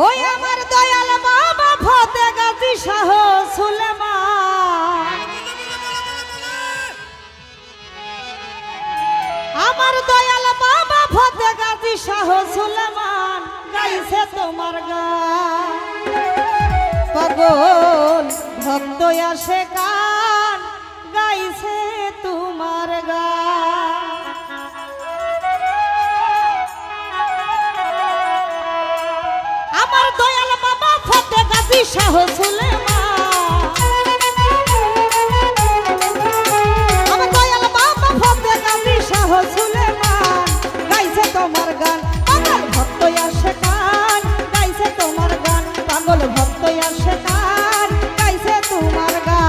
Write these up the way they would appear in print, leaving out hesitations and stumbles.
ওই আমার দয়াল বাবা ফতে গাজী শাহ সুলেমান, আমার দয়াল বাবা ফতে গাজী শাহ সুলেমান গাইছে তোমার গান। পাগল ভক্ত আসে গান গাইছে তোমার গান। আমার দয়াল বাবা ফতে গাজী শাহ সুলেমান, আমার দয়াল বাবা ফতে গাজী শাহ সুলেমান গাইছে তোমার গান। পাগল ভক্ত আসে গান গাইছে তোমার গান, পাগল ভক্ত আসে গান গাইছে তোমার গান।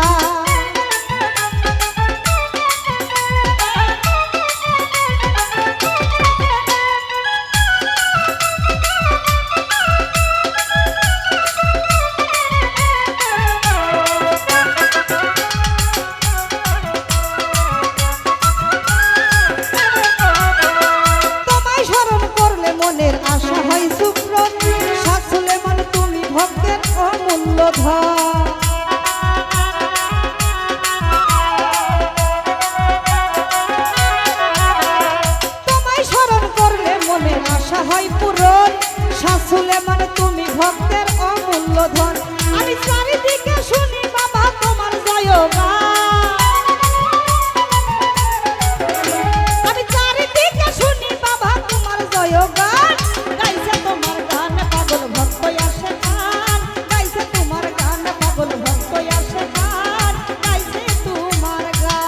আশা হয় সুপ্রত শাহ সুলেমান, তুমি ভক্তের অমূল্য ধন। তোমায় স্মরণ করলে মনের আশা হয় পূরণ, শাহ সুলেমান তুমি ভক্তের অমূল্য ধন। আমি চারিদিকে শুনি বাবা তোমার জয়গান, আমি চারিদিকে শুনি বাবা তোমার জয়গান গাইছে তোমার গান। পাগল ভক্ত আসে গান গাইছে তোমার গান, পাগল ভক্ত আসে গান গাইছে তোমার গান।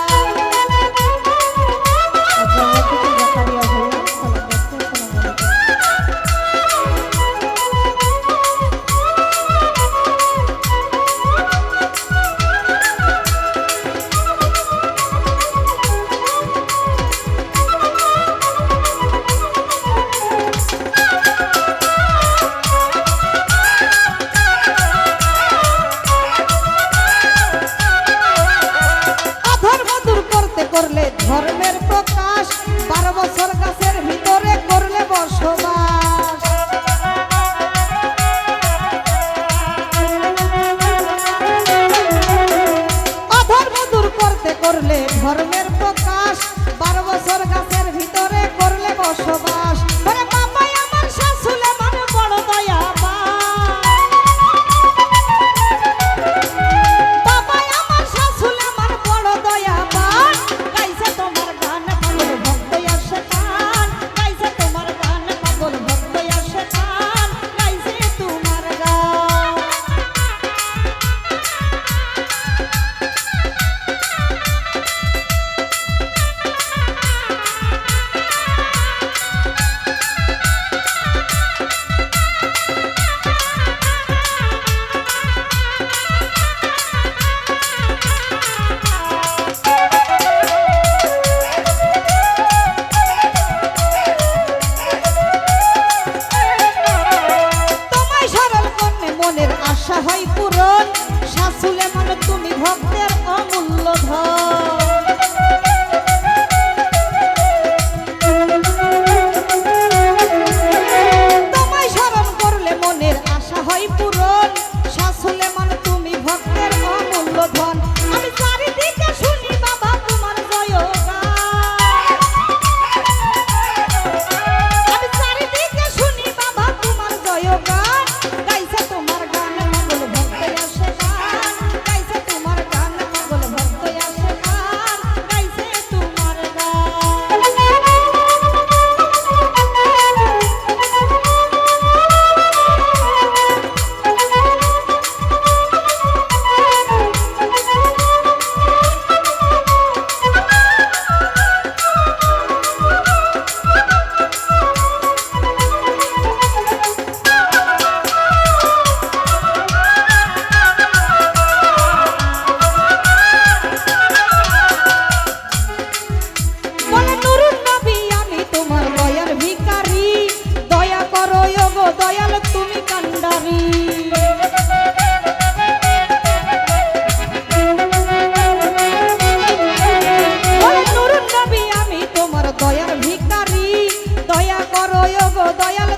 করলে ধর্মের প্রকাশ, 12 বছর গাছের ভিতরে করলে বসবাস। অধর্ম দূর করতে করলে ধর্মের প্রকাশ, 12 বছর গাছের ভিতরে করলে বসবাস। ওরে বাবাই আমার শাহ সুলেমান বড় দয়াবান, বাবাই আমার শাহ সুলেমান বড় দয়াবান গাইছে তোমার গান। পাগল ভক্ত আসে গান গাইছে তোমার গান, পাগল ভক্ত আসে গান গাইছে তোমার গান। মনের আশা হয় পূরণ, শাহ সুলেমান তুমি ভক্তের অমূল্য ধন। তোমায় স্মরণ করলে মনের আশা হয় পূরণ, শাহ সুলেমান তুমি ভক্তের অমূল্য ধন। আমি চারিদিকে শুনি বাবা তোমার জয়গান, আমি চারিদিকে শুনি বাবা তোমার জয়গান গাইছে তোমার গান। পাগল ভক্ত আসে গান গাইছে তোমার গান, পাগল ভক্ত আসে গান গাইছে তোমার গান। বলে নুরুন নবী আমি তোমার দয়ার ভিখারি, দয়া করো ওগো দয়াল তুমি কান্ডারি। বলে নুরুন নবী আমি তোমার দয়ার ভিখারি, দয়া করো ওগো দয়াল